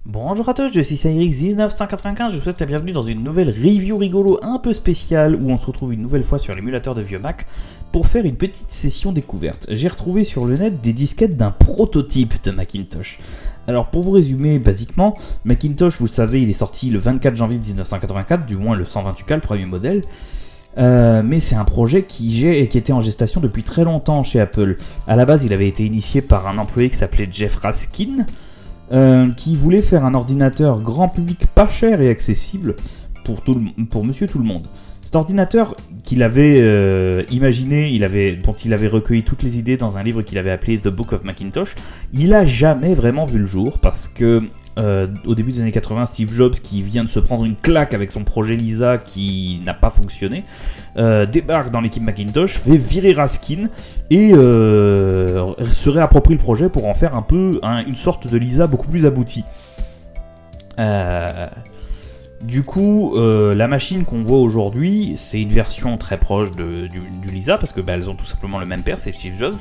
Bonjour à tous, je suis Cyrix1995, je vous souhaite la bienvenue dans une nouvelle review rigolo un peu spéciale où on se retrouve une nouvelle fois sur l'émulateur de vieux Mac pour faire une petite session découverte. J'ai retrouvé sur le net des disquettes d'un prototype de Macintosh. Alors pour vous résumer basiquement, Macintosh, vous le savez, il est sorti le 24 janvier 1984, du moins le 128K, le premier modèle. Mais c'est un projet qui était en gestation depuis très longtemps chez Apple. À la base, il avait été initié par un employé qui s'appelait Jeff Raskin, qui voulait faire un ordinateur grand public pas cher et accessible pour monsieur tout le monde. Cet ordinateur qu'il avait imaginé, dont il avait recueilli toutes les idées dans un livre qu'il avait appelé The Book of Macintosh, il a jamais vraiment vu le jour parce que au début des années 80, Steve Jobs, qui vient de se prendre une claque avec son projet Lisa qui n'a pas fonctionné, débarque dans l'équipe Macintosh, fait virer Raskin et se réapproprie le projet pour en faire une sorte de Lisa beaucoup plus aboutie. Du coup, la machine qu'on voit aujourd'hui, c'est une version très proche du Lisa, parce que elles ont tout simplement le même père, c'est Steve Jobs,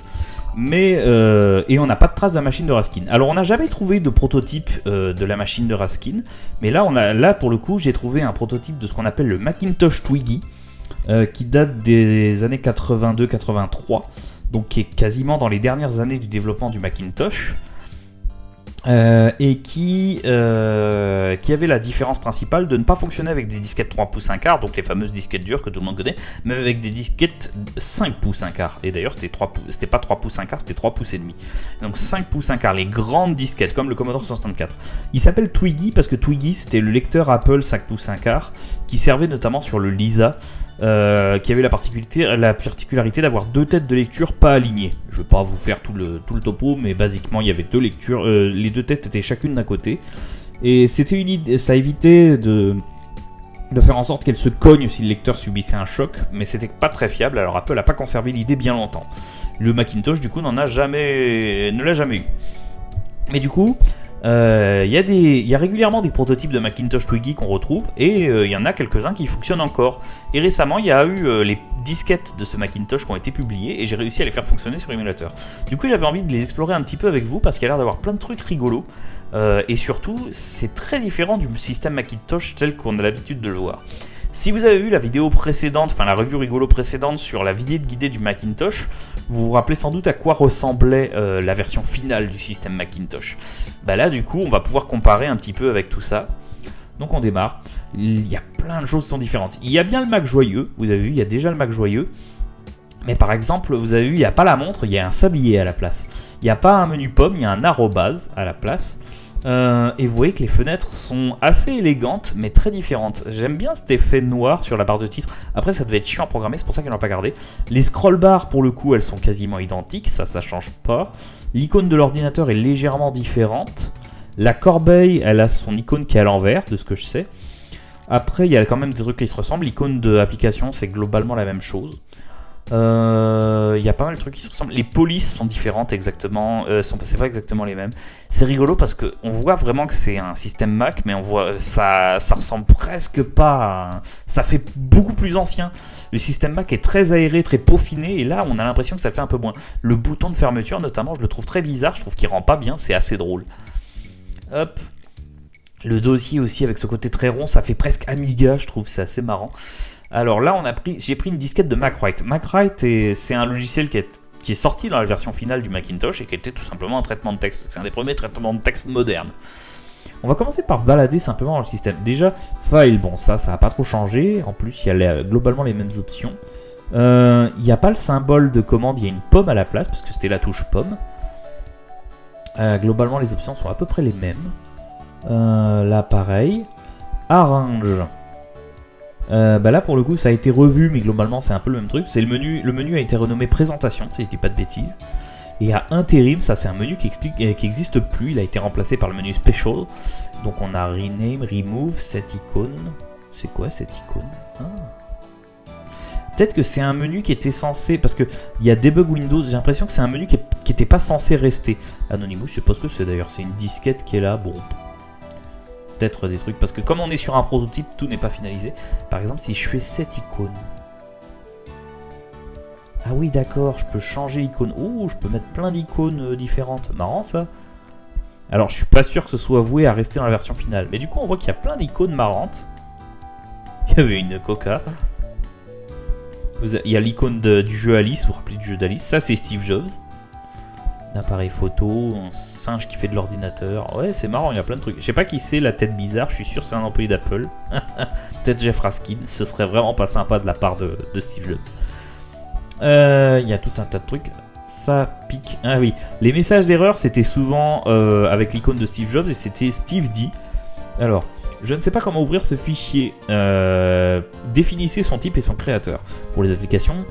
et on n'a pas de trace de la machine de Raskin. Alors on n'a jamais trouvé de prototype de la machine de Raskin, mais là pour le coup j'ai trouvé un prototype de ce qu'on appelle le Macintosh Twiggy, qui date des années 82-83, donc qui est quasiment dans les dernières années du développement du Macintosh. Et qui avait la différence principale de ne pas fonctionner avec des disquettes 3 pouces 1 quart, donc les fameuses disquettes dures que tout le monde connaît, mais avec des disquettes 5 pouces 1 quart. Et d'ailleurs, c'était pas 3 pouces 1 quart, c'était 3 pouces et demi. Donc 5 pouces 1 quart, les grandes disquettes, comme le Commodore 64. Il s'appelle Twiggy parce que Twiggy, c'était le lecteur Apple 5 pouces 1 quart, qui servait notamment sur le Lisa, qui avait la particularité d'avoir deux têtes de lecture pas alignées. Je vais pas vous faire tout le topo, mais basiquement il y avait deux lectures, les deux têtes étaient chacune d'un côté, et c'était une idée, ça évitait de faire en sorte qu'elles se cognent si le lecteur subissait un choc, mais c'était pas très fiable, alors Apple a pas conservé l'idée bien longtemps. Le Macintosh du coup ne l'a jamais eu. Mais du coup, il y a régulièrement des prototypes de Macintosh Twiggy qu'on retrouve, et il y en a quelques-uns qui fonctionnent encore. Et récemment, il y a eu les disquettes de ce Macintosh qui ont été publiées, et j'ai réussi à les faire fonctionner sur émulateur. Du coup, j'avais envie de les explorer un petit peu avec vous, parce qu'il y a l'air d'avoir plein de trucs rigolos, et surtout, c'est très différent du système Macintosh tel qu'on a l'habitude de le voir. Si vous avez vu la vidéo précédente, enfin la review rigolo précédente sur la visite guidée du Macintosh, vous vous rappelez sans doute à quoi ressemblait la version finale du système Macintosh. Bah là du coup on va pouvoir comparer un petit peu avec tout ça. Donc on démarre, il y a plein de choses qui sont différentes. Il y a bien le Mac joyeux, vous avez vu, il y a déjà le Mac joyeux. Mais par exemple, vous avez vu, il n'y a pas la montre, il y a un sablier à la place. Il n'y a pas un menu pomme, il y a un arrobase à la place. Et vous voyez que les fenêtres sont assez élégantes mais très différentes. J'aime bien cet effet noir sur la barre de titre. Après ça devait être chiant à programmer, c'est pour ça qu'ils l'ont pas gardé. Les scroll bars pour le coup elles sont quasiment identiques, ça change pas. L'icône de l'ordinateur est légèrement différente. La corbeille elle a son icône qui est à l'envers de ce que je sais. Après il y a quand même des trucs qui se ressemblent. L'icône de l'application c'est globalement la même chose. Il y a pas mal de trucs qui se ressemblent. Les polices sont différentes exactement, c'est pas exactement les mêmes. C'est rigolo parce que on voit vraiment que c'est un système Mac, mais on voit ça ressemble presque pas. Ça fait beaucoup plus ancien. Le système Mac est très aéré, très peaufiné, et là on a l'impression que ça fait un peu moins. Le bouton de fermeture notamment, je le trouve très bizarre. Je trouve qu'il rend pas bien. C'est assez drôle. Hop. Le dossier aussi avec ce côté très rond, ça fait presque Amiga. Je trouve c'est assez marrant. Alors là, j'ai pris une disquette de MacWrite. MacWrite, c'est un logiciel qui est sorti dans la version finale du Macintosh et qui était tout simplement un traitement de texte. C'est un des premiers traitements de texte modernes. On va commencer par balader simplement dans le système. Déjà, File, bon ça n'a pas trop changé. En plus, il y a globalement les mêmes options. Il n'y a pas le symbole de commande, il y a une pomme à la place, parce que c'était la touche pomme. Globalement, les options sont à peu près les mêmes. Là, pareil. Arrange. Là pour le coup ça a été revu, mais globalement c'est un peu le même truc. C'est le menu a été renommé présentation, si je dis pas de bêtises. Et à intérim, ça c'est un menu qui existe plus, il a été remplacé par le menu special. Donc on a rename, remove cette icône. C'est quoi cette icône? Peut-être que c'est un menu qui était censé, parce que il y a debug Windows, j'ai l'impression que c'est un menu qui était pas censé rester. Anonymous, je sais pas ce que c'est d'ailleurs, c'est une disquette qui est là, bon. Peut-être des trucs, parce que comme on est sur un prototype, tout n'est pas finalisé. Par exemple, si je fais cette icône. Ah oui, d'accord, je peux changer l'icône. Oh, je peux mettre plein d'icônes différentes. Marrant ça. Alors je suis pas sûr que ce soit voué à rester dans la version finale. Mais du coup on voit qu'il y a plein d'icônes marrantes. Il y avait une coca. Il y a l'icône du jeu Alice, vous vous rappelez du jeu d'Alice. Ça c'est Steve Jobs. Un appareil photo, un singe qui fait de l'ordinateur. Ouais c'est marrant, il y a plein de trucs. Je sais pas qui c'est la tête bizarre, je suis sûr que c'est un employé d'Apple. Peut-être Jeff Raskin, ce serait vraiment pas sympa de la part de Steve Jobs. Il y a tout un tas de trucs. Ça pique. Ah oui, les messages d'erreur c'était souvent avec l'icône de Steve Jobs et c'était Steve D. Alors, je ne sais pas comment ouvrir ce fichier. Définissez son type et son créateur. Pour les applications,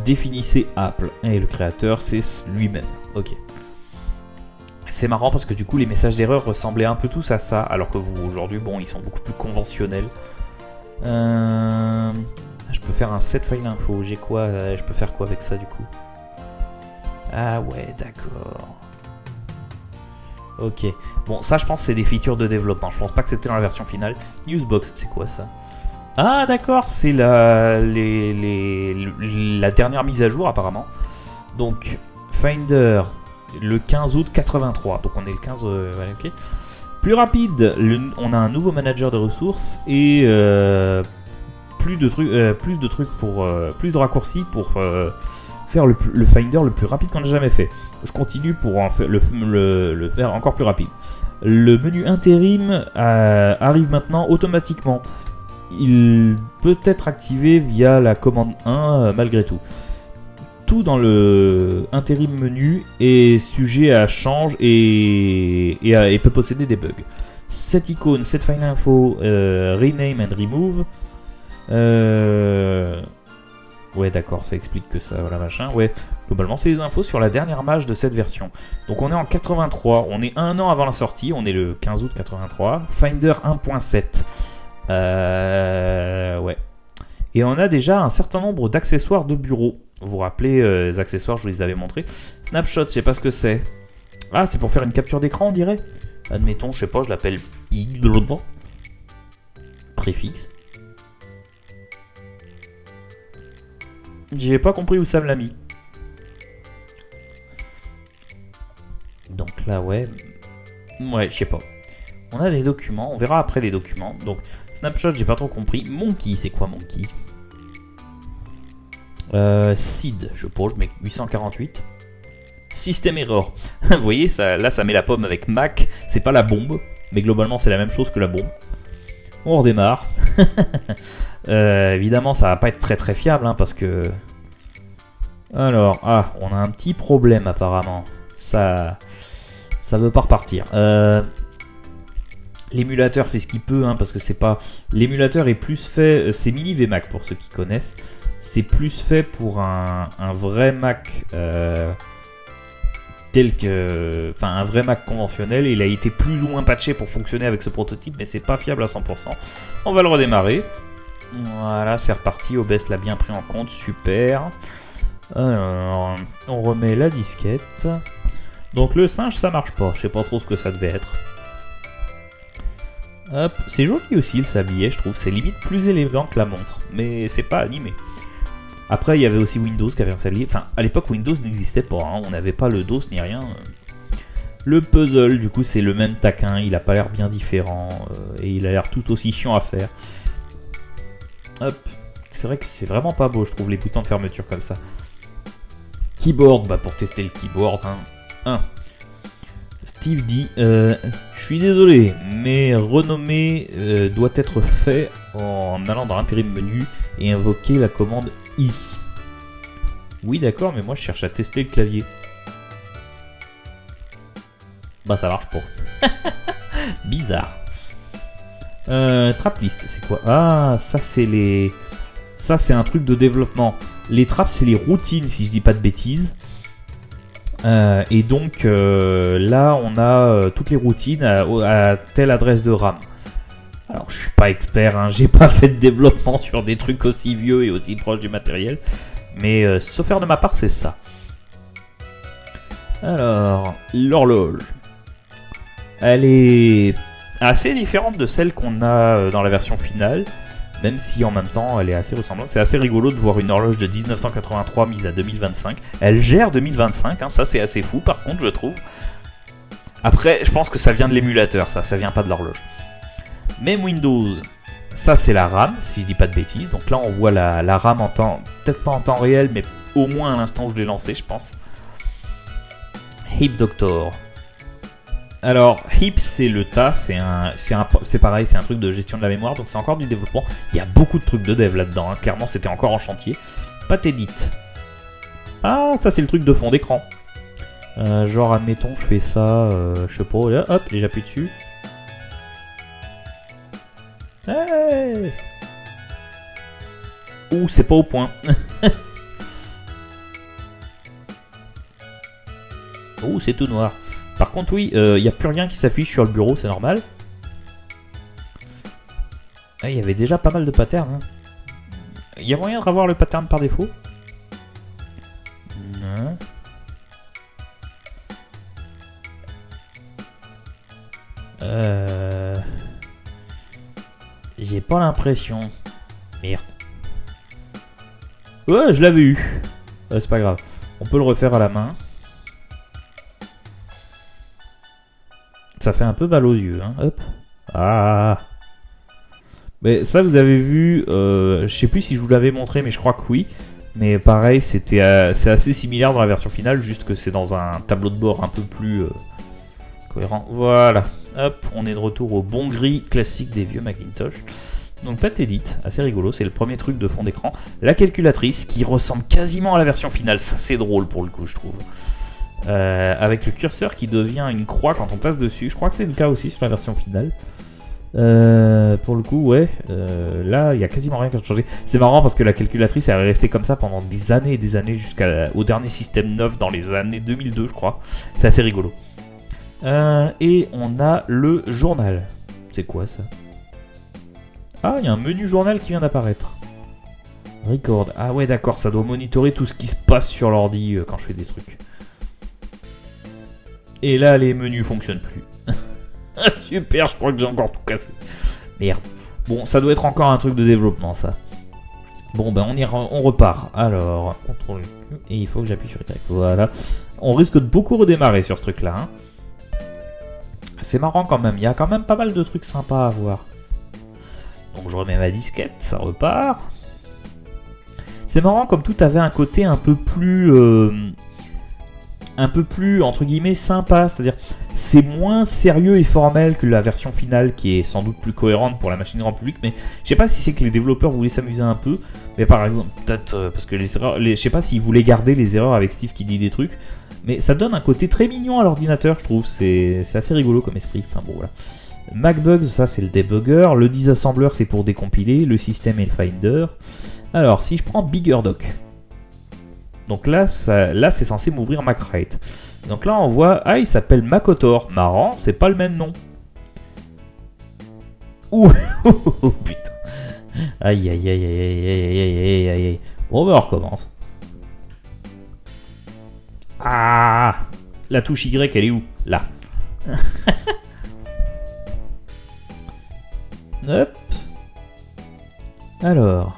définissez Apple. Et le créateur c'est lui-même. Ok. C'est marrant parce que du coup les messages d'erreur ressemblaient un peu tous à ça, alors que vous aujourd'hui, bon, ils sont beaucoup plus conventionnels. Je peux faire un set file info. J'ai quoi je peux faire quoi avec ça du coup? Ah ouais, d'accord. Ok. Bon, ça je pense que c'est des features de développement. Je pense pas que c'était dans la version finale. Newsbox, c'est quoi ça? Ah d'accord, c'est la dernière mise à jour apparemment. Donc, Finder, le 15 août 83. Donc on est le 15... ok. Plus rapide, on a un nouveau manager de ressources et plus de trucs pour... plus de raccourcis pour... faire le Finder le plus rapide qu'on a jamais fait. Je continue pour en faire le faire encore plus rapide. Le menu intérim arrive maintenant automatiquement. Il peut être activé via la commande 1 malgré tout. Tout dans le intérim menu est sujet à change et peut posséder des bugs. Cette icône, cette file info, rename and remove. Ouais d'accord, ça explique que ça, voilà machin. Ouais, globalement c'est les infos sur la dernière mage de cette version. Donc on est en 83, on est un an avant la sortie, on est le 15 août 83. Finder 1.7. Ouais. Et on a déjà un certain nombre d'accessoires de bureau. Vous vous rappelez, les accessoires, je vous les avais montrés. Snapshot, je sais pas ce que c'est. Ah, c'est pour faire une capture d'écran, on dirait. Admettons, je sais pas, je l'appelle X de l'autre vent. Préfixe. J'ai pas compris où ça me l'a mis. Donc là, ouais. Ouais, je sais pas. On a des documents, on verra après les documents. Donc, Snapshot, j'ai pas trop compris. Monkey, c'est quoi Monkey? Seed, je pose, je mets 848. System Error. Vous voyez, ça, là, ça met la pomme avec Mac. C'est pas la bombe, mais globalement, c'est la même chose que la bombe. On redémarre. Évidemment, ça va pas être très très fiable, hein, parce que... Alors, ah, on a un petit problème apparemment. Ça veut pas repartir. L'émulateur fait ce qu'il peut, hein, parce que c'est pas... L'émulateur est plus fait... C'est mini VMac pour ceux qui connaissent. C'est plus fait pour un vrai Mac... tel que... Enfin, un vrai Mac conventionnel. Il a été plus ou moins patché pour fonctionner avec ce prototype, mais c'est pas fiable à 100%. On va le redémarrer. Voilà, c'est reparti. OBS l'a bien pris en compte. Super. Alors, on remet la disquette. Donc le singe, ça marche pas. Je sais pas trop ce que ça devait être. Hop, c'est joli aussi le sablier, je trouve. C'est limite plus élégant que la montre, mais c'est pas animé. Après, il y avait aussi Windows qui avait un sablier. Enfin, à l'époque, Windows n'existait pas. Hein. On n'avait pas le DOS ni rien. Le puzzle, du coup, c'est le même taquin. Il a pas l'air bien différent. Et il a l'air tout aussi chiant à faire. Hop. C'est vrai que c'est vraiment pas beau, je trouve, les boutons de fermeture comme ça. Keyboard, bah pour tester le keyboard. Hein. Steve dit, je suis désolé, mais renommer doit être fait en allant dans l'intérim menu et invoquer la commande I. Oui d'accord, mais moi je cherche à tester le clavier. Bah ça marche pas. Bizarre. Traplist, c'est quoi? Ah, ça c'est les... Ça c'est un truc de développement. Les traps c'est les routines si je dis pas de bêtises. Et donc là on a toutes les routines à telle adresse de RAM. Alors je suis pas expert, hein, j'ai pas fait de développement sur des trucs aussi vieux et aussi proches du matériel. Mais sauf faire de ma part c'est ça. Alors, l'horloge. Elle est assez différente de celle qu'on a dans la version finale. Même si en même temps elle est assez ressemblante. C'est assez rigolo de voir une horloge de 1983 mise à 2025. Elle gère 2025, hein, ça c'est assez fou par contre je trouve. Après, je pense que ça vient de l'émulateur, ça vient pas de l'horloge. Même Windows, ça c'est la RAM, si je dis pas de bêtises. Donc là, on voit la RAM en temps, peut-être pas en temps réel, mais au moins à l'instant où je l'ai lancé, je pense. Hip Doctor. Alors, Hip, c'est le tas, c'est pareil, c'est un truc de gestion de la mémoire, donc c'est encore du développement. Il y a beaucoup de trucs de dev là-dedans, hein. Clairement, c'était encore en chantier. Patedit. Ah, ça c'est le truc de fond d'écran. Genre, admettons, je fais ça, je sais pas, là, hop, et j'appuie dessus. Hey. Ouh, c'est pas au point. Ouh, c'est tout noir. Par contre, oui, il n'y a plus rien qui s'affiche sur le bureau, c'est normal. Ah, il y avait déjà pas mal de patterns. Il y a moyen de revoir le pattern par défaut? Non. J'ai pas l'impression. Merde. Ouais, je l'avais eu. C'est pas grave. On peut le refaire à la main. Ça fait un peu mal aux yeux, hein. Hop. Ah. Mais ça, vous avez vu. Je sais plus si je vous l'avais montré, mais je crois que oui. Mais pareil, c'est assez similaire dans la version finale, juste que c'est dans un tableau de bord un peu plus cohérent. Voilà. Hop, on est de retour au bon gris classique des vieux Macintosh. Donc Patedit, assez rigolo, c'est le premier truc de fond d'écran. La calculatrice qui ressemble quasiment à la version finale, ça c'est drôle pour le coup, je trouve. Avec le curseur qui devient une croix quand on passe dessus. Je crois que c'est le cas aussi sur la version finale. Pour le coup, ouais. Là, il n'y a quasiment rien qui a changé. C'est marrant parce que la calculatrice elle est restée comme ça pendant des années et des années jusqu'au dernier système 9 dans les années 2002, je crois. C'est assez rigolo. Et on a le journal. C'est quoi ça? Ah, il y a un menu journal qui vient d'apparaître. Record. Ah ouais, d'accord, ça doit monitorer tout ce qui se passe sur l'ordi quand je fais des trucs. Et là, les menus fonctionnent plus. Super, je crois que j'ai encore tout cassé. Merde. Bon, ça doit être encore un truc de développement, ça. Bon, ben on repart. Alors, CTRL Q, et il faut que j'appuie sur Y. Voilà. On risque de beaucoup redémarrer sur ce truc-là. Hein. C'est marrant quand même. Il y a quand même pas mal de trucs sympas à voir. Donc je remets ma disquette, ça repart. C'est marrant comme tout avait un côté un peu plus entre guillemets sympa, c'est-à-dire c'est moins sérieux et formel que la version finale qui est sans doute plus cohérente pour la machine grand public, mais je sais pas si c'est que les développeurs voulaient s'amuser un peu, mais par exemple peut-être parce que les erreurs, je sais pas s'ils voulaient garder les erreurs avec Steve qui dit des trucs, mais ça donne un côté très mignon à l'ordinateur, je trouve, c'est assez rigolo comme esprit, enfin bon voilà. MacBugs, ça c'est le debugger, le disassembleur c'est pour décompiler, le système et le finder. Alors si je prends BiggerDoc, donc là c'est censé m'ouvrir MacWrite. Donc là on voit, ah il s'appelle Macotor, marrant, c'est pas le même nom. Ouh, putain. Aïe aïe aïe aïe aïe aïe aïe aïe aïe. Bon ben on recommence. Ah, la touche Y elle est où? Là. Hop. Alors.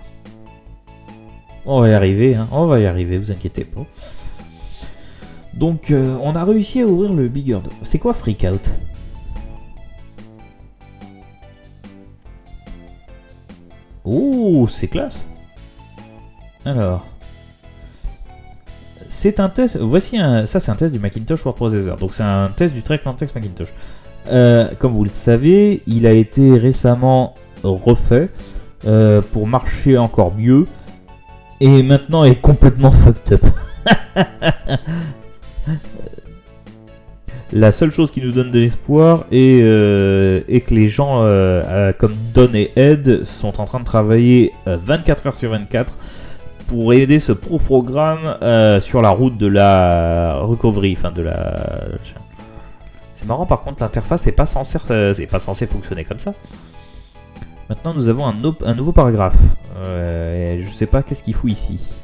On va y arriver, hein. On va y arriver, vous inquiétez pas. Donc, on a réussi à ouvrir le BiggerDoc. C'est quoi Freakout? Oh, c'est classe. Alors. C'est un test. Voici un. Ça, c'est un test du Macintosh Word Processor. Donc, c'est un test du traitement de texte Macintosh. Comme vous le savez, il a été récemment refait pour marcher encore mieux et maintenant est complètement fucked up. La seule chose qui nous donne de l'espoir est que les gens comme Don et Ed sont en train de travailler 24 heures sur 24 pour aider ce programme sur la route de la recovery, enfin de la... C'est marrant par contre, l'interface n'est pas censée fonctionner comme ça. Maintenant nous avons un nouveau paragraphe. Je sais pas qu'est-ce qu'il fout ici.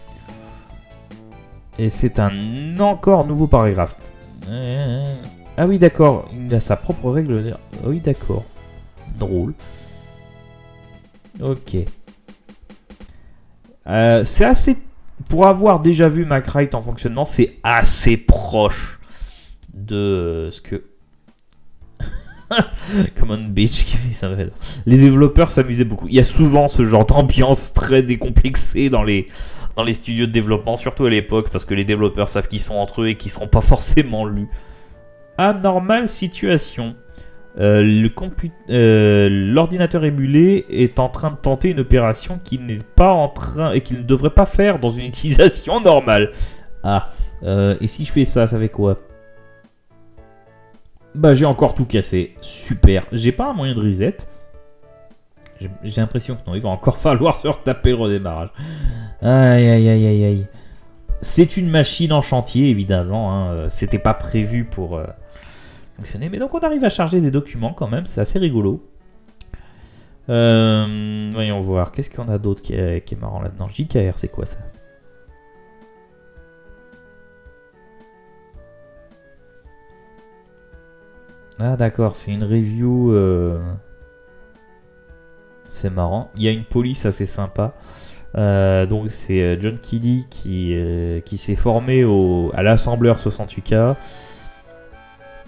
Et c'est un encore nouveau paragraphe. Ah oui d'accord, il a sa propre règle. Ah oui d'accord. Drôle. Ok. C'est assez... Pour avoir déjà vu MacWrite en fonctionnement, c'est assez proche de ce que Common Beach qui fait ça. Les développeurs s'amusaient beaucoup. Il y a souvent ce genre d'ambiance très décomplexée dans les studios de développement, surtout à l'époque, parce que les développeurs savent qu'ils sont entre eux et qu'ils seront pas forcément lus. Anormal situation. L'ordinateur émulé est en train de tenter une opération qu'il n'est pas en train et qu'il ne devrait pas faire dans une utilisation normale. Ah, et si je fais ça, ça fait quoi? Bah j'ai encore tout cassé. Super. J'ai pas un moyen de reset. J'ai l'impression que non, il va encore falloir se retaper le redémarrage. Aïe aïe aïe aïe aïe. C'est une machine en chantier évidemment. Hein. C'était pas prévu pour fonctionner. Mais donc on arrive à charger des documents quand même. C'est assez rigolo. Voyons voir. Qu'est-ce qu'on a d'autre qui est marrant là-dedans? JKR, c'est quoi ça? Ah d'accord, c'est une review. C'est marrant. Il y a une police assez sympa. Donc c'est John Kelly qui s'est formé à l'assembleur 68K,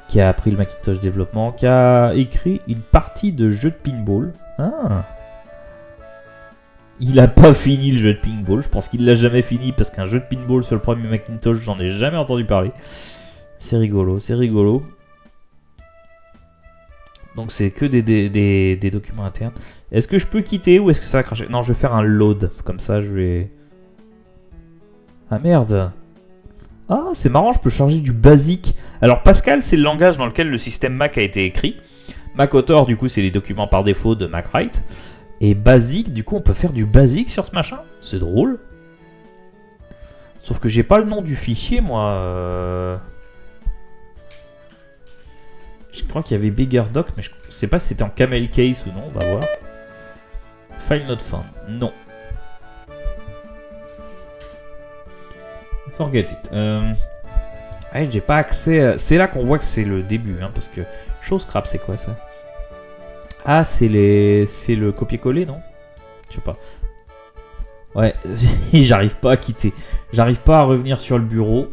qui a appris le Macintosh développement, qui a écrit une partie de jeu de pinball. Ah. Il a pas fini le jeu de pinball. Je pense qu'il l'a jamais fini parce qu'un jeu de pinball sur le premier Macintosh, j'en ai jamais entendu parler. C'est rigolo, c'est rigolo. Donc c'est que des documents internes. Est-ce que je peux quitter ou est-ce que ça va cracher? Non, je vais faire un load. Comme ça, je vais... Ah merde. Ah, c'est marrant, je peux charger du basique. Alors Pascal, c'est le langage dans lequel le système Mac a été écrit. MacAuthor, du coup, c'est les documents par défaut de MacWrite. Et basique, du coup, on peut faire du basique sur ce machin. C'est drôle. Sauf que j'ai pas le nom du fichier, moi. Je crois qu'il y avait BiggerDoc, mais je sais pas si c'était en camel case ou non, on va voir. File not found. Non. Forget it. Ah, j'ai pas accès. C'est là qu'on voit que c'est le début, hein, parce que show scrap, c'est quoi ça? Ah, c'est le copier-coller, non? Je sais pas. Ouais, j'arrive pas à quitter. J'arrive pas à revenir sur le bureau.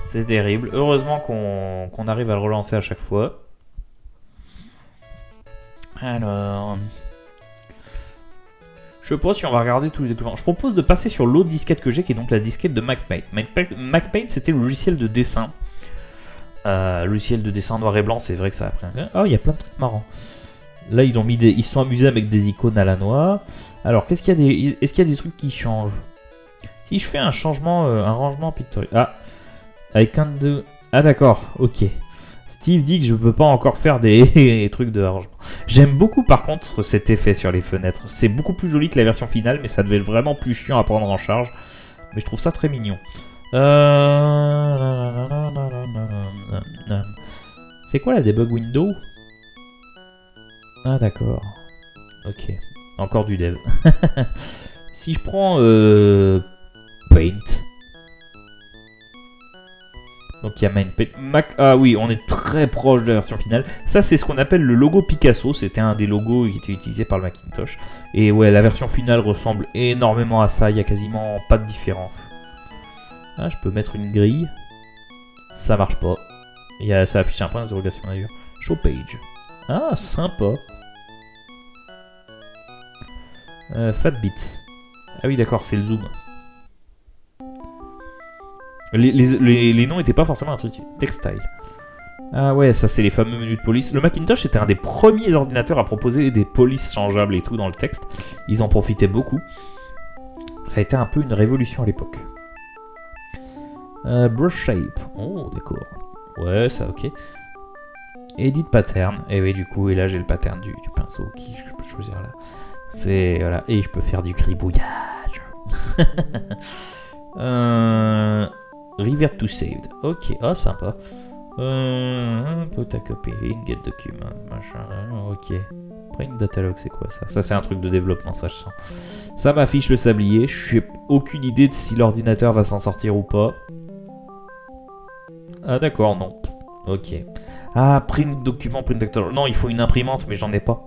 C'est terrible. Heureusement qu'on arrive à le relancer à chaque fois. Alors... Je sais pas si on va regarder tous les documents. Je propose de passer sur l'autre disquette que j'ai, qui est donc la disquette de MacPaint. MacPaint, c'était le logiciel de dessin. Logiciel de dessin noir et blanc, c'est vrai que ça a pris un... Oh, il y a plein de trucs marrants. Là, ils se sont amusés avec des icônes à la noix. Alors, est-ce qu'il y a des trucs qui changent? Si je fais un changement, un rangement pictorial... Ah, avec un de... Ah d'accord, ok. Steve dit que je peux pas encore faire des trucs de rangement. J'aime beaucoup par contre cet effet sur les fenêtres. C'est beaucoup plus joli que la version finale, mais ça devait être vraiment plus chiant à prendre en charge. Mais je trouve ça très mignon. C'est quoi la debug window? Ah d'accord. Ok. Encore du dev. Si je prends Paint. Donc il y a Mac. Ah oui, on est très proche de la version finale. Ça, c'est ce qu'on appelle le logo Picasso. C'était un des logos qui était utilisé par le Macintosh. Et ouais, la version finale ressemble énormément à ça. Il n'y a quasiment pas de différence. Ah, je peux mettre une grille. Ça marche pas. Ça affiche un point d'interrogation d'ailleurs. Show page. Ah, sympa. Fatbits. Ah oui, d'accord, c'est le zoom. Les noms n'étaient pas forcément un truc textile. Ah ouais, ça c'est les fameux menus de police. Le Macintosh était un des premiers ordinateurs à proposer des polices changeables et tout dans le texte. Ils en profitaient beaucoup. Ça a été un peu une révolution à l'époque. Brush shape. Oh, d'accord. Ouais, ça ok. Edit pattern. Et oui, du coup, et là j'ai le pattern du pinceau qui je peux choisir là. C'est voilà. Et je peux faire du gribouillage. Revert to saved. Ok, ah sympa. Put a copy in, get document, machin. Ok. Print data log, c'est quoi ça? Ça c'est un truc de développement, ça je sens. Ça m'affiche le sablier. Je n'ai aucune idée de si l'ordinateur va s'en sortir ou pas. Ah d'accord, non. Ok. Ah, print document, print data. Non, il faut une imprimante, mais j'en ai pas.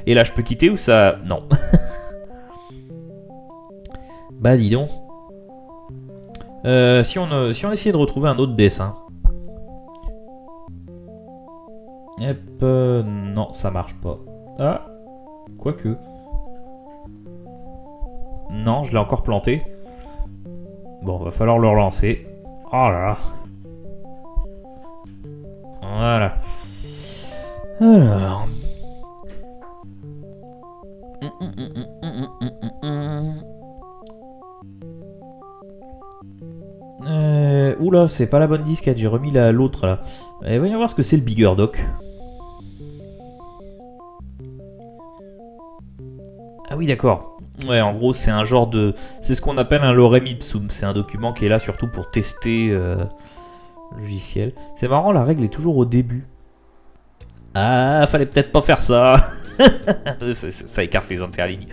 Et là, je peux quitter ou ça? Non. Bah dis donc. Si on essayait de retrouver un autre dessin. Hop, non, ça marche pas. Ah, quoique. Non, je l'ai encore planté. Bon, va falloir le relancer. Oh là là. Voilà. Alors. Oula, c'est pas la bonne disquette, j'ai remis l'autre là. Voyons voir ce que c'est le Bigger Doc. Ah oui, d'accord. Ouais, en gros, c'est un genre de... C'est ce qu'on appelle un lorem ipsum. C'est un document qui est là surtout pour tester le logiciel. C'est marrant, la règle est toujours au début. Ah, fallait peut-être pas faire ça. Ça écarte les interlignes.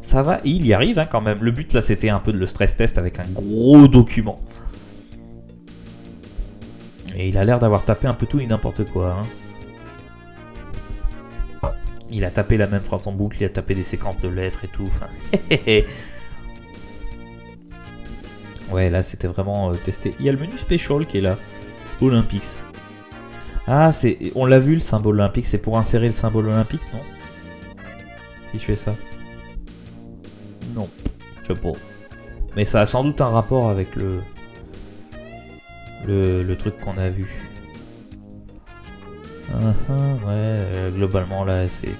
Ça va, et il y arrive hein, quand même. Le but là, c'était un peu de le stress test avec un gros document. Et il a l'air d'avoir tapé un peu tout et n'importe quoi. Hein. Il a tapé la même phrase en boucle, il a tapé des séquences de lettres et tout. Enfin, ouais, là c'était vraiment testé. Il y a le menu special qui est là. Olympics. Ah, on l'a vu le symbole olympique, c'est pour insérer le symbole olympique, non? Si je fais ça. Non, je sais pas. Mais ça a sans doute un rapport avec le truc qu'on a vu. Ouais, globalement là c'est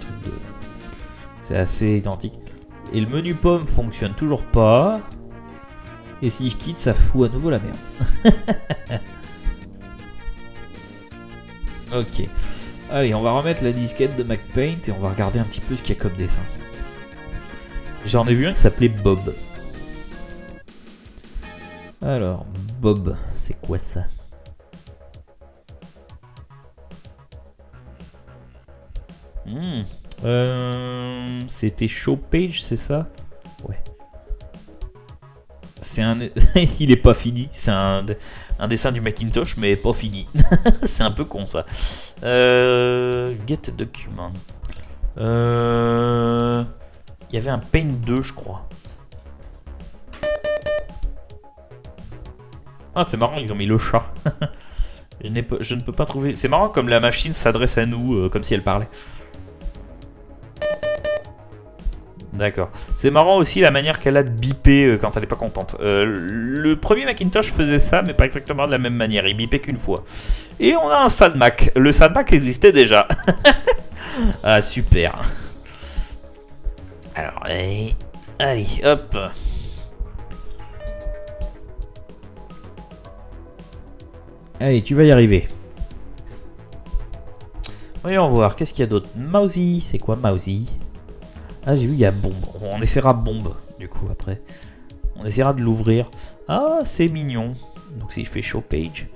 assez identique. Et le menu pomme fonctionne toujours pas. Et si je quitte, ça fout à nouveau la merde. Ok. Allez, on va remettre la disquette de MacPaint et on va regarder un petit peu ce qu'il y a comme dessin. J'en ai vu un qui s'appelait Bob. Alors, Bob, c'est quoi ça? C'était Showpage, c'est ça? Ouais. C'est un... Il est pas fini. C'est un dessin du Macintosh, mais pas fini. C'est un peu con, ça. Get document. Il y avait un Paint 2, je crois. Ah, c'est marrant, ils ont mis le chat. Je ne peux pas trouver... C'est marrant comme la machine s'adresse à nous, comme si elle parlait. D'accord. C'est marrant aussi la manière qu'elle a de biper quand elle n'est pas contente. Le premier Macintosh faisait ça, mais pas exactement de la même manière. Il bipait qu'une fois. Et on a un SAD-Mac. Le SAD-Mac existait déjà. Ah, super. Alors, allez, hop. Allez, tu vas y arriver. Voyons voir, qu'est-ce qu'il y a d'autre? Mousy, c'est quoi Mousy? Ah, j'ai vu, il y a bombe. On essaiera bombe, du coup, après. On essaiera de l'ouvrir. Ah, c'est mignon. Donc si je fais show page.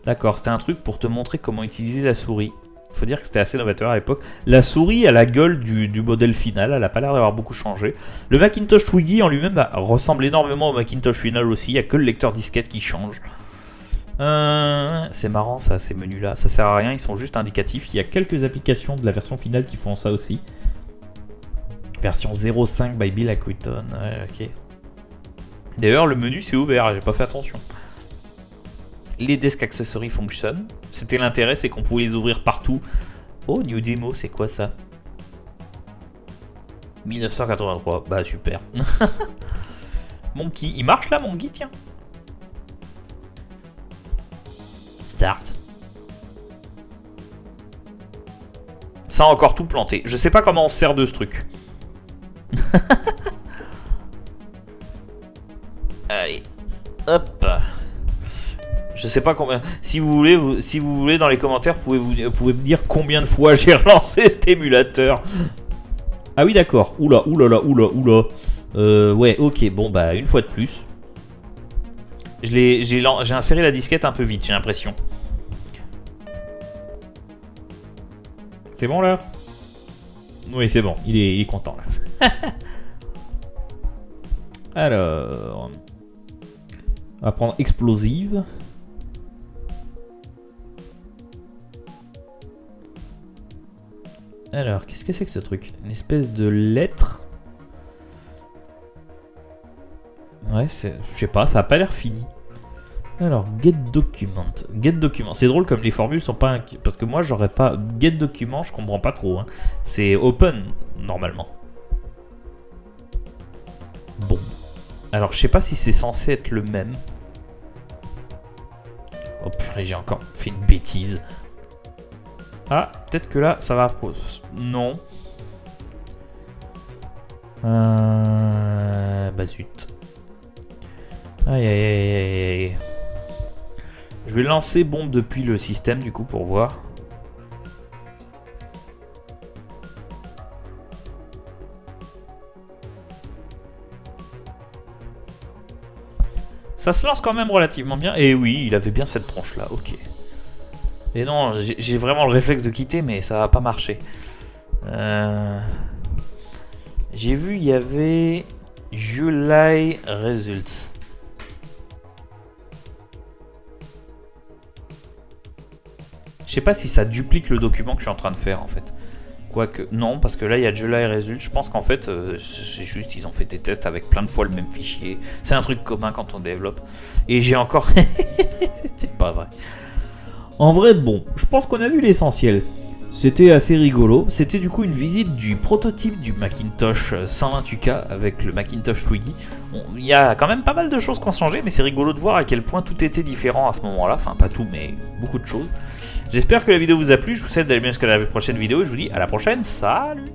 D'accord, c'était un truc pour te montrer comment utiliser la souris. Faut dire que c'était assez novateur à l'époque. La souris a la gueule du modèle final, elle a pas l'air d'avoir beaucoup changé. Le Macintosh Twiggy en lui-même ressemble énormément au Macintosh final aussi, il n'y a que le lecteur disquette qui change. C'est marrant ça, ces menus là, ça sert à rien, ils sont juste indicatifs. Il y a quelques applications de la version finale qui font ça aussi. Version 0.5 by Bill Acquitton, ok. D'ailleurs le menu c'est ouvert, j'ai pas fait attention. Les desk accessories fonctionnent. C'était l'intérêt, c'est qu'on pouvait les ouvrir partout. Oh, New Demo, c'est quoi ça? 1983, bah super. Monkey, il marche là, Monkey, tiens. Start. Ça a encore tout planté. Je sais pas comment on se sert de ce truc. Allez, hop. Je sais pas combien. Si vous voulez dans les commentaires, pouvez me dire combien de fois j'ai relancé cet émulateur. Ah oui, d'accord. Oula. Ouais, ok. Bon bah une fois de plus. J'ai inséré la disquette un peu vite, j'ai l'impression. C'est bon là? Oui, c'est bon. Il est content là. Alors, on va prendre explosive. Alors, qu'est-ce que c'est que ce truc? Une espèce de lettre. Ouais, je sais pas, ça a pas l'air fini. Alors, get document. Get document. C'est drôle comme les formules sont pas... Parce que moi, j'aurais pas... Get document, je comprends pas trop. Hein. C'est open, normalement. Bon. Alors, je sais pas si c'est censé être le même. Oh purée, j'ai encore fait une bêtise. Ah, peut-être que là, ça va... Non. Bah zut. Aïe aïe aïe aïe aïe. Je vais lancer bombe depuis le système du coup pour voir. Ça se lance quand même relativement bien. Et oui, il avait bien cette tronche là, ok. Et non, j'ai vraiment le réflexe de quitter, mais ça va pas marcher. J'ai vu, il y avait July Results. Je sais pas si ça duplique le document que je suis en train de faire en fait. Quoique, non, parce que là il y a July Results. Je pense qu'en fait, c'est juste, ils ont fait des tests avec plein de fois le même fichier. C'est un truc commun quand on développe. Et j'ai encore. C'est pas vrai. En vrai, bon, je pense qu'on a vu l'essentiel. C'était assez rigolo. C'était du coup une visite du prototype du Macintosh 128K avec le Macintosh 3D. Il y a quand même pas mal de choses qui ont changé, mais c'est rigolo de voir à quel point tout était différent à ce moment-là. Enfin, pas tout, mais beaucoup de choses. J'espère que la vidéo vous a plu. Je vous souhaite d'aller bien jusqu'à la prochaine vidéo et je vous dis à la prochaine. Salut!